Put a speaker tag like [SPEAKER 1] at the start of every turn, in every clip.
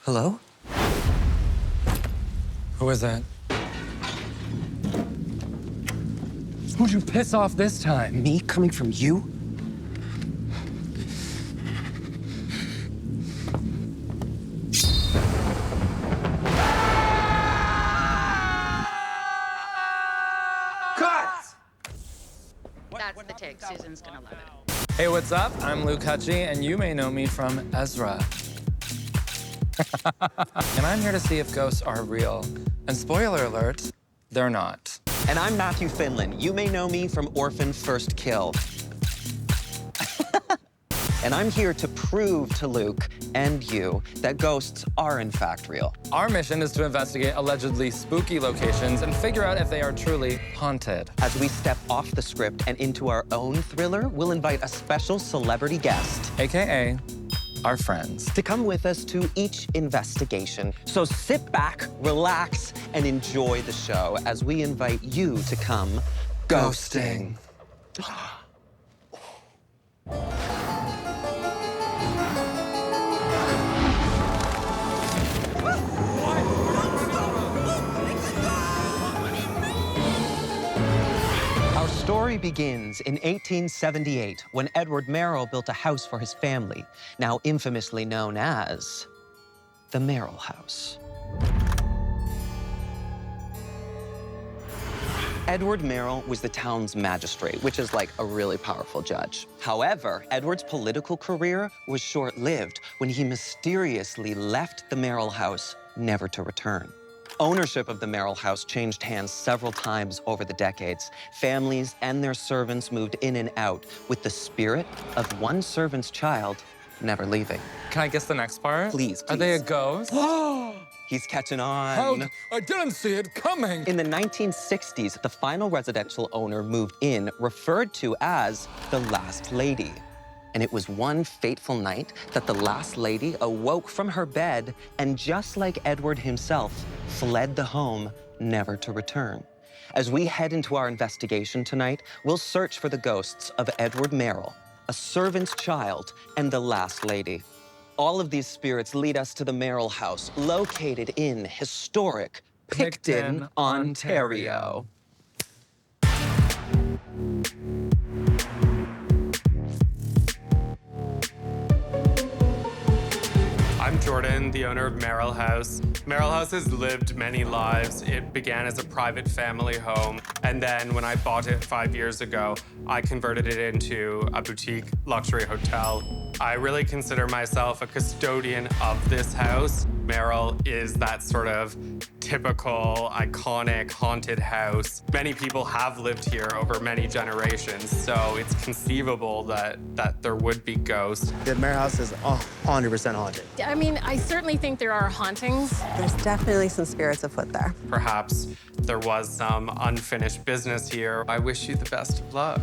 [SPEAKER 1] Hello?
[SPEAKER 2] Who is that? Who'd you piss off this time?
[SPEAKER 1] Me coming from you?
[SPEAKER 3] That's the take. Susan's gonna love it.
[SPEAKER 2] Hey, what's up? I'm Luke Hutchie, and you may know me from EZRA. And I'm here to see if ghosts are real. And spoiler alert, they're not.
[SPEAKER 1] And I'm Matthew Finlan. You may know me from Orphan First Kill. And I'm here to prove to Luke and you that ghosts are in fact real.
[SPEAKER 2] Our mission is to investigate allegedly spooky locations and figure out if they are truly haunted.
[SPEAKER 1] As we step off the script and into our own thriller, we'll invite a special celebrity guest,
[SPEAKER 2] AKA our friends.
[SPEAKER 1] to come with us to each investigation. So sit back, relax, and enjoy the show as we invite you to come ghosting. Our story begins in 1878 when Edward Merrill built a house for his family, now infamously known as the Merrill House. Edward Merrill was the town's magistrate, which is like a really powerful judge. However, Edward's political career was short-lived when he mysteriously left the Merrill House, never to return. Ownership of the Merrill House changed hands several times over the decades. Families and their servants moved in and out, with the spirit of one servant's child never leaving.
[SPEAKER 2] Can I guess the next part?
[SPEAKER 1] Please,
[SPEAKER 2] Are they a
[SPEAKER 1] please.
[SPEAKER 2] ghost?
[SPEAKER 1] He's catching on.
[SPEAKER 2] I didn't see it coming.
[SPEAKER 1] In the 1960s, the final residential owner moved in, referred to as the Last Lady. And it was one fateful night that the Last Lady awoke from her bed and, just like Edward himself, fled the home, never to return. As we head into our investigation tonight, we'll search for the ghosts of Edward Merrill, a servant's child, and the Last Lady. All of these spirits lead us to the Merrill House, located in historic Picton, Ontario.
[SPEAKER 4] I'm Jordan, the owner of Merrill House. Merrill House has lived many lives. It began as a private family home, and then when I bought it 5 years ago, I converted it into a boutique luxury hotel. I really consider myself a custodian of this house. Merrill is that sort of typical, iconic, haunted house. Many people have lived here over many generations, so it's conceivable that there would be ghosts.
[SPEAKER 5] The Merrill House is 100% haunted.
[SPEAKER 3] I mean, I certainly think there are hauntings.
[SPEAKER 6] There's definitely some spirits afoot there.
[SPEAKER 4] Perhaps there was some unfinished business here. I wish you the best of luck.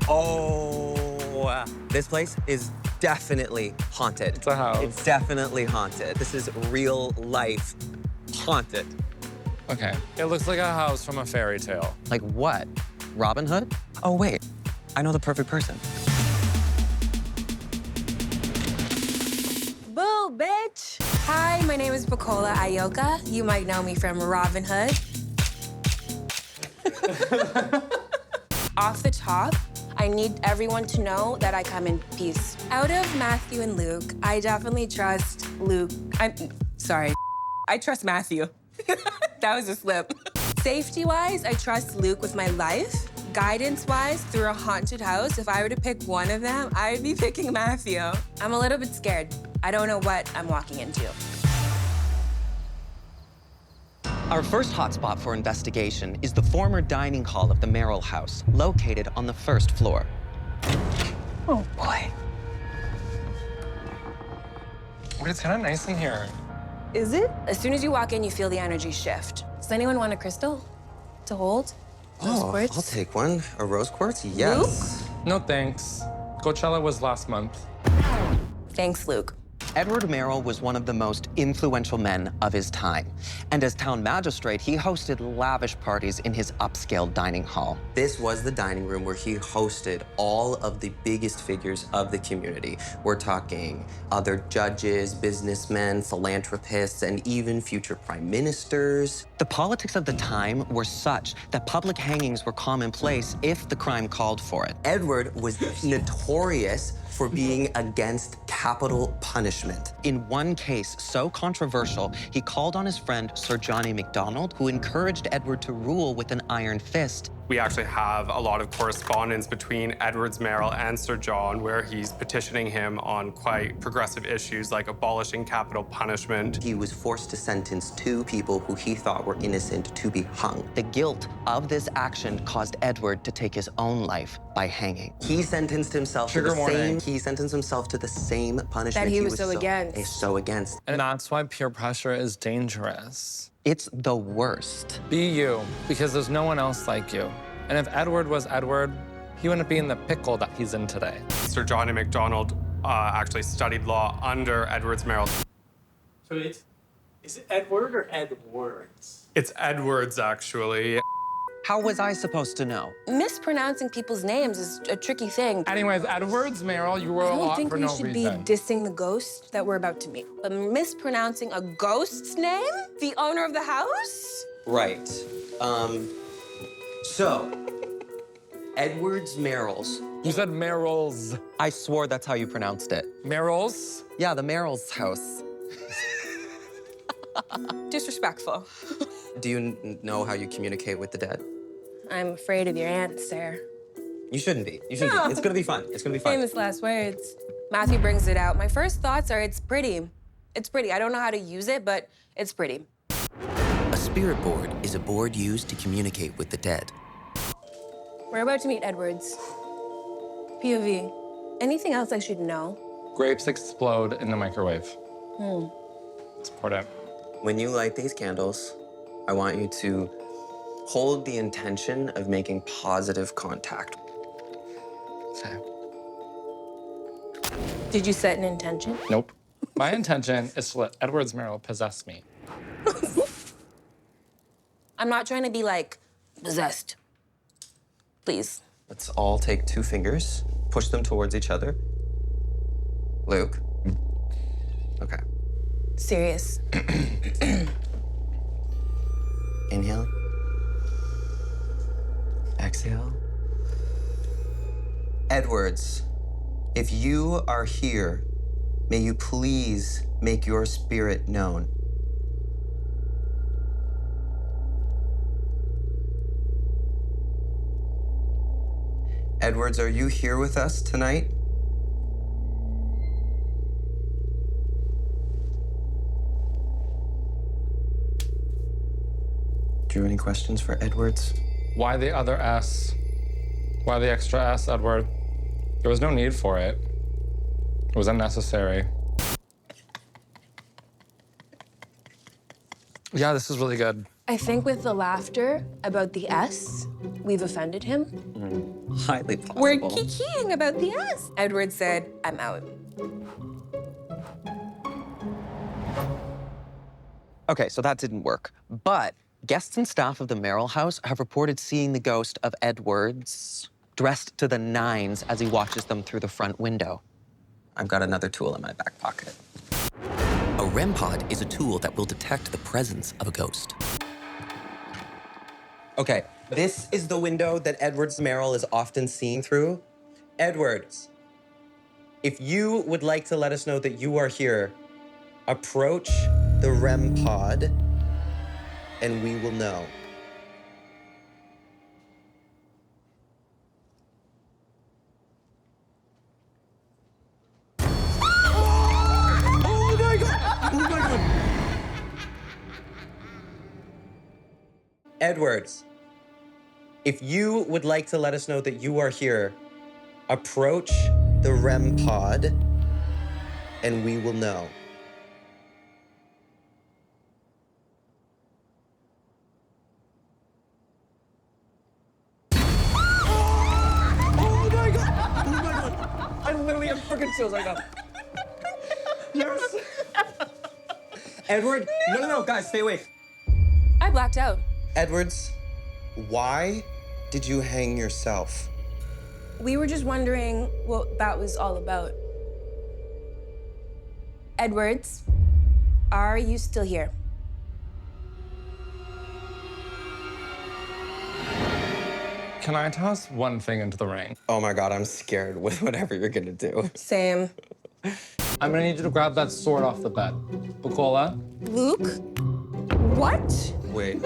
[SPEAKER 1] Oh, this place is definitely haunted.
[SPEAKER 2] It's a house.
[SPEAKER 1] It's definitely haunted. This is real life haunted.
[SPEAKER 2] Okay. It looks like a house from a fairy tale.
[SPEAKER 1] Like what? Robin Hood? Oh, wait. I know the perfect person.
[SPEAKER 6] Boo, bitch!
[SPEAKER 7] Hi, my name is Bukola Ayoka. You might know me from Robin Hood. Off the top, I need everyone to know that I come in peace. Out of Matthew and Luke, I definitely trust Luke. Sorry, I trust Matthew. That was a slip. Safety-wise, I trust Luke with my life. Guidance-wise, through a haunted house, if I were to pick one of them, I'd be picking Matthew. I'm a little bit scared. I don't know what I'm walking into.
[SPEAKER 1] Our first hotspot for investigation is the former dining hall of the Merrill House, located on the first floor.
[SPEAKER 7] Oh, boy.
[SPEAKER 2] But it's kind of nice in here.
[SPEAKER 6] Is it?
[SPEAKER 7] As soon as you walk in, you feel the energy shift. Does anyone want a crystal to hold? Rose quartz?
[SPEAKER 1] I'll take one. A rose quartz? Yes.
[SPEAKER 2] No thanks. Coachella was last month.
[SPEAKER 7] Thanks, Luke.
[SPEAKER 1] Edward Merrill was one of the most influential men of his time. And as town magistrate, he hosted lavish parties in his upscale dining hall. This was the dining room where he hosted all of the biggest figures of the community. We're talking other judges, businessmen, philanthropists, and even future prime ministers. The politics of the time were such that public hangings were commonplace if the crime called for it. Edward was notorious for being against capital punishment. In one case so controversial, he called on his friend Sir Johnny MacDonald, who encouraged Edward to rule with an iron fist.
[SPEAKER 4] We actually have a lot of correspondence between Edward Merrill and Sir John where he's petitioning him on quite progressive issues like abolishing capital punishment.
[SPEAKER 1] He was forced to sentence 2 people who he thought were innocent to be hung. The guilt of this action caused Edward to take his own life by hanging. He sentenced himself to the same punishment
[SPEAKER 7] That he was so against.
[SPEAKER 2] And that's why peer pressure is dangerous.
[SPEAKER 1] It's the worst.
[SPEAKER 2] Be you, because there's no one else like you. And if Edward was Edward, he wouldn't be in the pickle that he's in today.
[SPEAKER 4] Sir Johnny MacDonald actually studied law under Edward Merrill.
[SPEAKER 8] So is it Edward or Edwards?
[SPEAKER 4] It's Edwards, actually.
[SPEAKER 1] How was I supposed to know?
[SPEAKER 7] Mispronouncing people's names is a tricky thing.
[SPEAKER 2] Anyways, Edward Merrill, you were
[SPEAKER 7] I
[SPEAKER 2] a
[SPEAKER 7] don't
[SPEAKER 2] lot
[SPEAKER 7] think
[SPEAKER 2] for
[SPEAKER 7] we
[SPEAKER 2] no
[SPEAKER 7] should
[SPEAKER 2] reason.
[SPEAKER 7] be dissing the ghost that we're about to meet. But mispronouncing a ghost's name? The owner of the house?
[SPEAKER 1] Right. So, Edward's Merrill's.
[SPEAKER 2] You said Merrill's.
[SPEAKER 1] I swore that's how you pronounced it.
[SPEAKER 2] Merrill's?
[SPEAKER 1] Yeah, the Merrill's house.
[SPEAKER 7] Disrespectful.
[SPEAKER 1] Do you know how you communicate with the dead?
[SPEAKER 7] I'm afraid of your answer.
[SPEAKER 1] You shouldn't be. You shouldn't be. It's gonna be fun. It's gonna be fun.
[SPEAKER 7] Famous last words. Matthew brings it out. My first thoughts are it's pretty. It's pretty. I don't know how to use it, but it's pretty.
[SPEAKER 1] A spirit board is a board used to communicate with the dead.
[SPEAKER 7] We're about to meet Edwards. POV. Anything else I should know?
[SPEAKER 2] Grapes explode in the microwave. It's important.
[SPEAKER 1] When you light these candles, I want you to hold the intention of making positive contact.
[SPEAKER 2] Okay.
[SPEAKER 7] Did you set an intention?
[SPEAKER 2] Nope. My intention is to let Edward Merrill possess me.
[SPEAKER 7] I'm not trying to be like possessed. Please.
[SPEAKER 1] Let's all take 2 fingers, push them towards each other. Luke. Okay.
[SPEAKER 7] Serious.
[SPEAKER 1] Inhale. Exhale. Edwards, if you are here, may you please make your spirit known. Edwards, are you here with us tonight? Do you have any questions for Edwards?
[SPEAKER 2] Why the other S? Why the extra S, Edward? There was no need for it. It was unnecessary. Yeah, this is really good.
[SPEAKER 7] I think with the laughter about the S, we've offended him.
[SPEAKER 1] Highly possible.
[SPEAKER 7] We're kikiing about the S. Edward said, I'm out.
[SPEAKER 1] Okay, so that didn't work. But guests and staff of the Merrill House have reported seeing the ghost of Edwards dressed to the nines as he watches them through the front window. I've got another tool in my back pocket. A REM pod is a tool that will detect the presence of a ghost. Okay, this is the window that Edwards Merrill is often seen through. Edwards, if you would like to let us know that you are here, approach the REM pod and we will know. Oh my God! Oh my God! Edwards, if you would like to let us know that you are here, approach the REM pod and we will know. Oh my God! Oh my God! I literally have freaking chills right now. Yes. Edward, no, guys, stay awake.
[SPEAKER 7] I blacked out.
[SPEAKER 9] Edwards, why did you hang yourself?
[SPEAKER 7] We were just wondering what that was all about. Edwards, are you still here?
[SPEAKER 2] Can I toss one thing into the ring?
[SPEAKER 9] Oh my God, I'm scared with whatever you're gonna do.
[SPEAKER 7] Same.
[SPEAKER 2] I'm gonna need you to grab that sword off the bed. Bukola,
[SPEAKER 7] Luke? What?
[SPEAKER 9] Wait.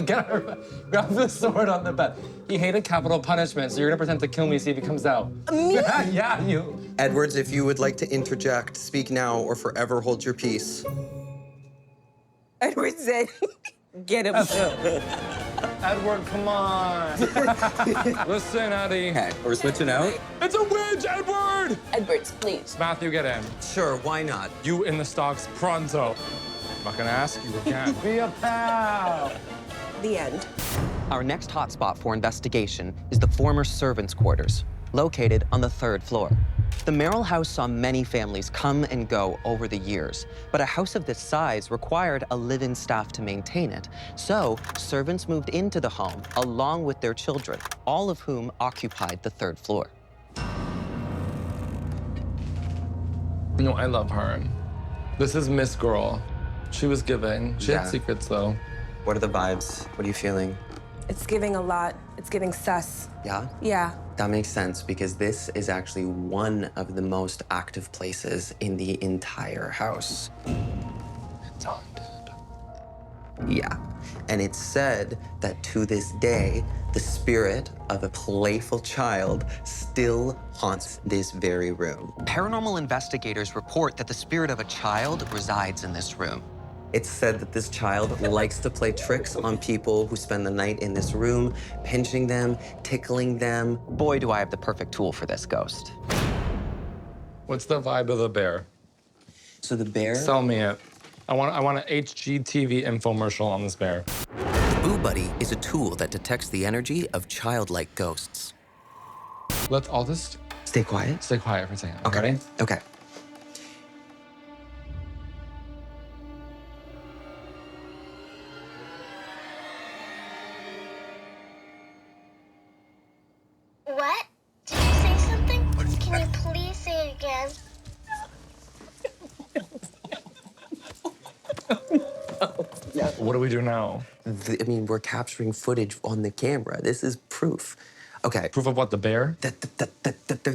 [SPEAKER 2] get her. Grab the sword on the bed. He hated capital punishment, so you're gonna pretend to kill me, see if he comes out.
[SPEAKER 7] Me?
[SPEAKER 2] Yeah, you.
[SPEAKER 9] Edwards, if you would like to interject, speak now or forever hold your peace.
[SPEAKER 7] Edward said, get him.
[SPEAKER 2] Edward, come on. Listen, Eddie.
[SPEAKER 1] Okay, we're switching out.
[SPEAKER 2] It's a witch, Edward!
[SPEAKER 7] Edwards, please.
[SPEAKER 2] Matthew, get in.
[SPEAKER 1] Sure, why not?
[SPEAKER 2] You in the stocks pronto. I'm not gonna ask you again. Be a pal.
[SPEAKER 7] The end.
[SPEAKER 1] Our next hotspot for investigation is the former servants' quarters, located on the 3rd floor. The Merrill House saw many families come and go over the years, but a house of this size required a live-in staff to maintain it. So servants moved into the home along with their children, all of whom occupied the 3rd floor.
[SPEAKER 2] You know, I love her. This is Miss Girl. She was giving. She
[SPEAKER 9] Yeah.
[SPEAKER 2] had secrets, though.
[SPEAKER 9] What are the vibes? What are you feeling?
[SPEAKER 7] It's giving a lot. It's giving sus.
[SPEAKER 9] Yeah?
[SPEAKER 7] Yeah.
[SPEAKER 9] That makes sense because this is actually one of the most active places in the entire house.
[SPEAKER 2] It's haunted.
[SPEAKER 9] Yeah. And it's said that to this day, the spirit of a playful child still haunts this very room.
[SPEAKER 1] Paranormal investigators report that the spirit of a child resides in this room.
[SPEAKER 9] It's said that this child likes to play tricks on people who spend the night in this room, pinching them, tickling them.
[SPEAKER 1] Boy, do I have the perfect tool for this ghost.
[SPEAKER 2] What's the vibe of the bear?
[SPEAKER 9] So the bear...
[SPEAKER 2] Sell me it. I want an HGTV infomercial on this bear.
[SPEAKER 1] Boo Buddy is a tool that detects the energy of childlike ghosts.
[SPEAKER 2] Let's all just
[SPEAKER 9] Stay quiet.
[SPEAKER 2] stay quiet for a second.
[SPEAKER 9] Okay.
[SPEAKER 2] Ready?
[SPEAKER 9] Okay.
[SPEAKER 10] What? Did you say something? Can you please say it again?
[SPEAKER 2] What do we do now?
[SPEAKER 9] I mean, we're capturing footage on the camera. This is proof. Okay.
[SPEAKER 2] Proof of what, the bear?
[SPEAKER 9] That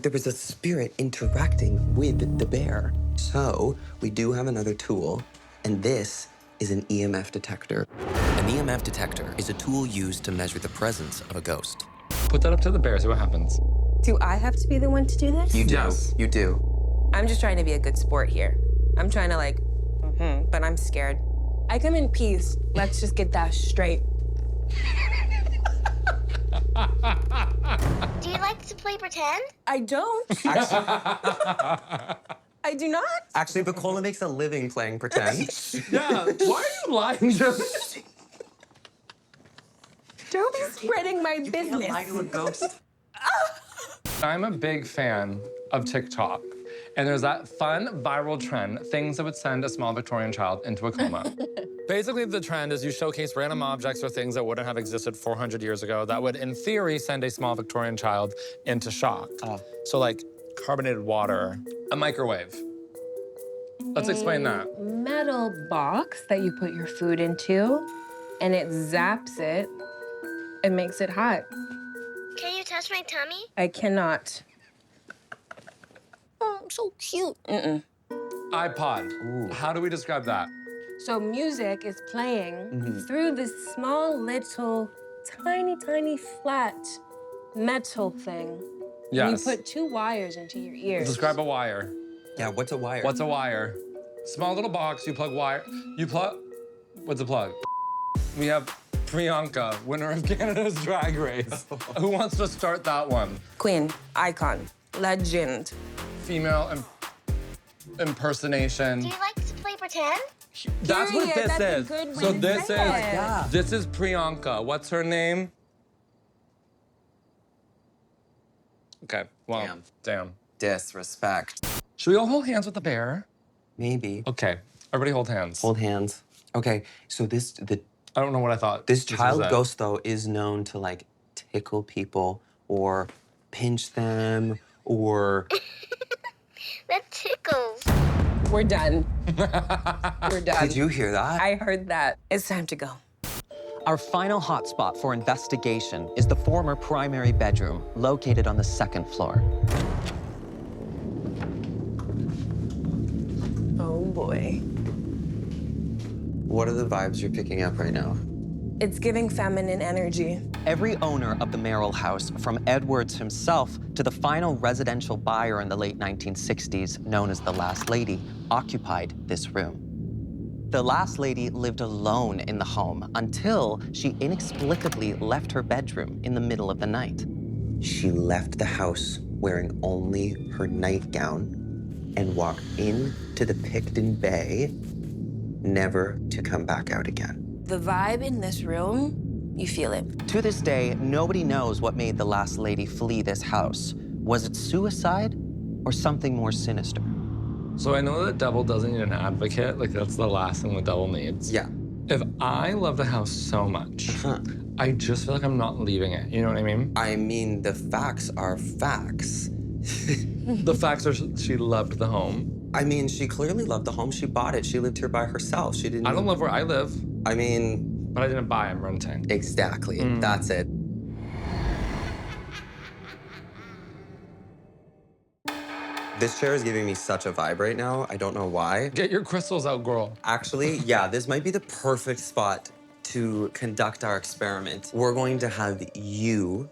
[SPEAKER 9] there was a spirit interacting with the bear. So we do have another tool, and this is an EMF detector.
[SPEAKER 1] An EMF detector is a tool used to measure the presence of a ghost.
[SPEAKER 2] Put that up to the bear, see what happens.
[SPEAKER 7] Do I have to be the one to do this?
[SPEAKER 9] You do.
[SPEAKER 2] Yes.
[SPEAKER 9] You do.
[SPEAKER 7] I'm just trying to be a good sport here. I'm trying to like, but I'm scared. I come in peace. Let's just get that straight.
[SPEAKER 10] Do you like to play pretend?
[SPEAKER 7] I don't. I do not.
[SPEAKER 9] Actually, Bukola makes a living playing pretend.
[SPEAKER 2] Yeah, why are you lying? Just...
[SPEAKER 7] Don't be spreading my business.
[SPEAKER 9] Lie to a ghost.
[SPEAKER 2] I'm a big fan of TikTok. And there's that fun viral trend, things that would send a small Victorian child into a coma. Basically, the trend is you showcase random objects or things that wouldn't have existed 400 years ago that would, in theory, send a small Victorian child into shock. So like carbonated water, a microwave. Let's explain that.
[SPEAKER 7] Metal box that you put your food into, and it zaps it and makes it hot.
[SPEAKER 10] Can you touch my tummy?
[SPEAKER 7] I cannot.
[SPEAKER 10] Oh, so cute.
[SPEAKER 2] iPod. How do we describe that?
[SPEAKER 7] So music is playing through this small, little, tiny, flat metal thing.
[SPEAKER 2] Yes.
[SPEAKER 7] And you put 2 wires into your ears.
[SPEAKER 2] Describe a wire.
[SPEAKER 9] Yeah, what's a wire?
[SPEAKER 2] What's a wire? Small little box, you plug wire. You plug, what's a plug? We have Priyanka, winner of Canada's Drag Race. Who wants to start that one?
[SPEAKER 7] Queen, icon, legend.
[SPEAKER 2] Female impersonation.
[SPEAKER 10] Do you like to play pretend?
[SPEAKER 2] That's what
[SPEAKER 7] Period.
[SPEAKER 2] this
[SPEAKER 7] That's a
[SPEAKER 2] is.
[SPEAKER 7] good way
[SPEAKER 2] So
[SPEAKER 7] to
[SPEAKER 2] this
[SPEAKER 7] say
[SPEAKER 2] is,
[SPEAKER 7] it.
[SPEAKER 2] this is Priyanka. What's her name? Okay, well, damn.
[SPEAKER 9] Disrespect.
[SPEAKER 2] Should we all hold hands with the bear?
[SPEAKER 9] Maybe.
[SPEAKER 2] Okay, everybody hold hands.
[SPEAKER 9] Hold hands. Okay, so
[SPEAKER 2] I don't know what I thought.
[SPEAKER 9] this
[SPEAKER 2] was
[SPEAKER 9] child
[SPEAKER 2] it.
[SPEAKER 9] ghost, though, is known to, like, tickle people or pinch them or...
[SPEAKER 10] That tickles.
[SPEAKER 7] We're done. We're done.
[SPEAKER 9] Did you hear that?
[SPEAKER 7] I heard that. It's time to go.
[SPEAKER 1] Our final hotspot for investigation is the former primary bedroom, located on the 2nd floor.
[SPEAKER 7] Oh boy.
[SPEAKER 9] What are the vibes you're picking up right now?
[SPEAKER 7] It's giving feminine energy.
[SPEAKER 1] Every owner of the Merrill House, from Edwards himself to the final residential buyer in the late 1960s, known as the Last Lady, occupied this room. The Last Lady lived alone in the home until she inexplicably left her bedroom in the middle of the night.
[SPEAKER 9] She left the house wearing only her nightgown and walked into the Picton Bay, never to come back out again.
[SPEAKER 7] The vibe in this room, you feel it.
[SPEAKER 1] To this day, nobody knows what made the Last Lady flee this house. Was it suicide or something more sinister?
[SPEAKER 2] So I know the devil doesn't need an advocate. Like, that's the last thing the devil needs.
[SPEAKER 9] Yeah.
[SPEAKER 2] If I love the house so much, I just feel like I'm not leaving it. You know what I mean?
[SPEAKER 9] I mean, the facts are facts.
[SPEAKER 2] The facts are she loved the home.
[SPEAKER 9] I mean, she clearly loved the home. She bought it. She lived here by herself. She didn't...
[SPEAKER 2] I don't love where I live.
[SPEAKER 9] I mean...
[SPEAKER 2] But I didn't buy, I'm renting.
[SPEAKER 9] Exactly. That's it. This chair is giving me such a vibe right now. I don't know why.
[SPEAKER 2] Get your crystals out, girl.
[SPEAKER 9] Actually, yeah, this might be the perfect spot to conduct our experiment. We're going to have you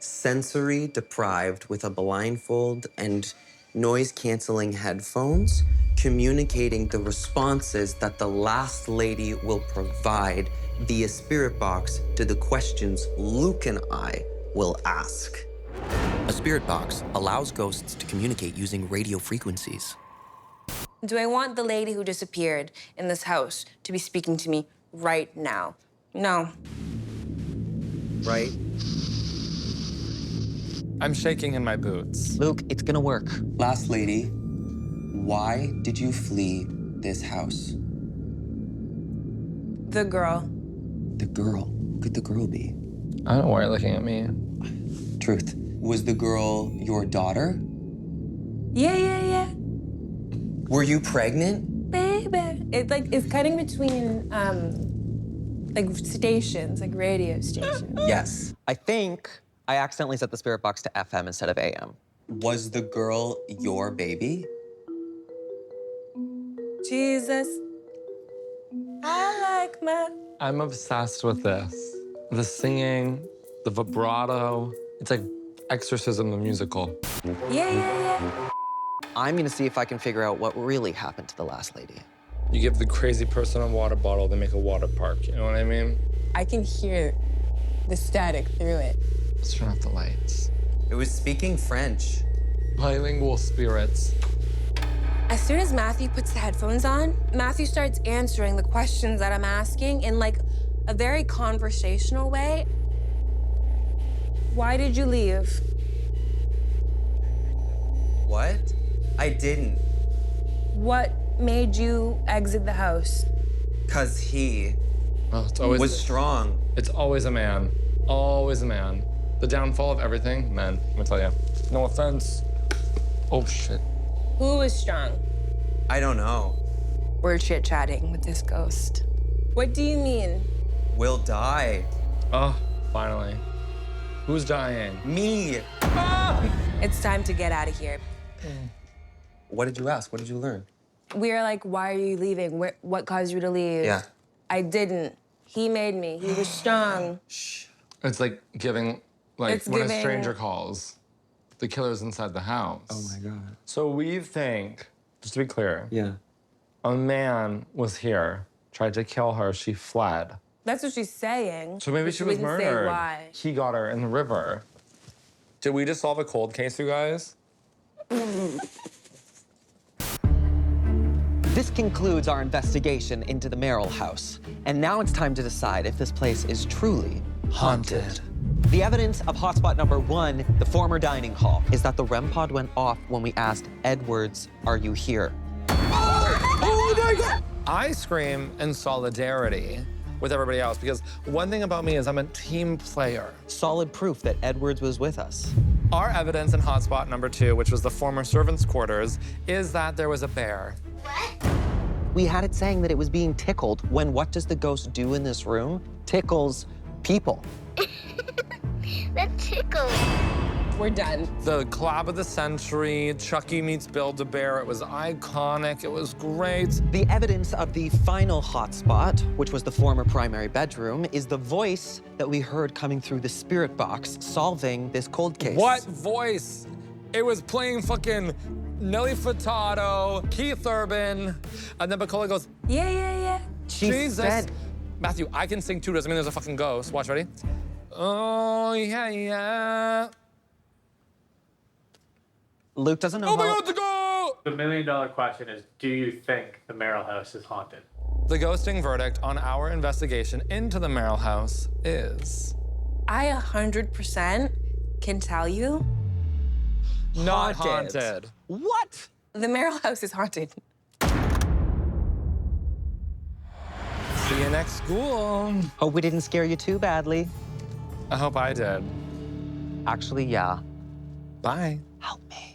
[SPEAKER 9] sensory deprived with a blindfold and noise-canceling headphones, communicating the responses that the Last Lady will provide via spirit box to the questions Luke and I will ask.
[SPEAKER 11] A spirit box allows ghosts to communicate using radio frequencies.
[SPEAKER 7] Do I want the lady who disappeared in this house to be speaking to me right now? No.
[SPEAKER 9] Right?
[SPEAKER 2] I'm shaking in my boots.
[SPEAKER 1] Luke, it's gonna work.
[SPEAKER 9] Last Lady, why did you flee this house?
[SPEAKER 7] The girl.
[SPEAKER 9] The girl? Who could the girl be?
[SPEAKER 2] I don't know why you're looking at me.
[SPEAKER 9] Truth. Was the girl your daughter?
[SPEAKER 7] Yeah.
[SPEAKER 9] Were you pregnant?
[SPEAKER 7] Baby. It's cutting between, like stations, like radio stations.
[SPEAKER 9] Yes.
[SPEAKER 1] I think I accidentally set the spirit box to FM instead of AM.
[SPEAKER 9] Was the girl your baby?
[SPEAKER 7] Jesus. I like my...
[SPEAKER 2] I'm obsessed with this. The singing, the vibrato. It's like Exorcism the musical.
[SPEAKER 7] Yeah.
[SPEAKER 1] I'm gonna see if I can figure out what really happened to the Last Lady.
[SPEAKER 2] You give the crazy person a water bottle, they make a water park. You know what I mean?
[SPEAKER 7] I can hear the static through it.
[SPEAKER 2] Let's turn off the lights.
[SPEAKER 9] It was speaking French.
[SPEAKER 2] Bilingual spirits.
[SPEAKER 7] As soon as Matthew puts the headphones on, Matthew starts answering the questions that I'm asking in like a very conversational way. Why did you leave?
[SPEAKER 9] What? I didn't.
[SPEAKER 7] What made you exit the house?
[SPEAKER 9] 'Cause he
[SPEAKER 2] It's always
[SPEAKER 9] was strong.
[SPEAKER 2] It's always a man. Always a man. The downfall of everything, men. Let me tell you. No offense. Oh shit.
[SPEAKER 7] Who was strong?
[SPEAKER 9] I don't know.
[SPEAKER 7] We're chit-chatting with this ghost. What do you mean?
[SPEAKER 9] Will die.
[SPEAKER 2] Oh, finally. Who's dying?
[SPEAKER 9] Me.
[SPEAKER 7] It's time to get out of here.
[SPEAKER 9] What did you ask? What did you learn?
[SPEAKER 7] We are like, why are you leaving? What caused you to leave?
[SPEAKER 9] Yeah.
[SPEAKER 7] I didn't. He made me. He was strong.
[SPEAKER 2] It's like giving, like
[SPEAKER 7] It's
[SPEAKER 2] when
[SPEAKER 7] giving-
[SPEAKER 2] a stranger calls, the killer's inside the house.
[SPEAKER 9] Oh my God.
[SPEAKER 2] So we think, just to be clear,
[SPEAKER 9] Yeah.
[SPEAKER 2] a man was here, tried to kill her, she fled.
[SPEAKER 7] That's what she's saying.
[SPEAKER 2] So maybe
[SPEAKER 7] but
[SPEAKER 2] she was
[SPEAKER 7] didn't
[SPEAKER 2] murdered.
[SPEAKER 7] Say why.
[SPEAKER 2] He got her in the river. Did we just solve a cold case, you guys?
[SPEAKER 1] This concludes our investigation into the Merrill House. And now it's time to decide if this place is truly haunted. The evidence of hotspot number 1, the former dining hall, is that the REM pod went off when we asked Edwards, "Are you here?"
[SPEAKER 5] my God!
[SPEAKER 2] I scream in solidarity with everybody else because one thing about me is I'm a team player.
[SPEAKER 1] Solid proof that Edwards was with us.
[SPEAKER 2] Our evidence in hotspot number 2, which was the former servants' quarters, is that there was a bear.
[SPEAKER 1] We had it saying that it was being tickled when what does the ghost do in this room? Tickles people.
[SPEAKER 10] That tickles.
[SPEAKER 7] We're done.
[SPEAKER 2] The collab of the century, Chucky meets Build-A-Bear, it was iconic, it was great.
[SPEAKER 1] The evidence of the final hotspot, which was the former primary bedroom, is the voice that we heard coming through the spirit box solving this cold case.
[SPEAKER 2] What voice? It was playing fucking Nelly Furtado, Keith Urban, and then Bukola goes,
[SPEAKER 7] Yeah.
[SPEAKER 2] Jesus.
[SPEAKER 1] said-
[SPEAKER 2] Matthew, I can sing too, doesn't mean there's a fucking ghost. Watch, ready? Oh, yeah.
[SPEAKER 1] Luke doesn't know
[SPEAKER 2] Oh my
[SPEAKER 1] how-
[SPEAKER 2] God, the ghost!
[SPEAKER 8] The $1 million question is, do you think the Merrill House is haunted?
[SPEAKER 2] The ghosting verdict on our investigation into the Merrill House is...
[SPEAKER 7] I 100% can tell you
[SPEAKER 2] not haunted.
[SPEAKER 1] What?
[SPEAKER 7] the Merrill House is haunted.
[SPEAKER 2] See you next school.
[SPEAKER 1] Hope we didn't scare you too badly.
[SPEAKER 2] I hope I did.
[SPEAKER 1] Actually, yeah.
[SPEAKER 2] Bye.
[SPEAKER 1] Help me.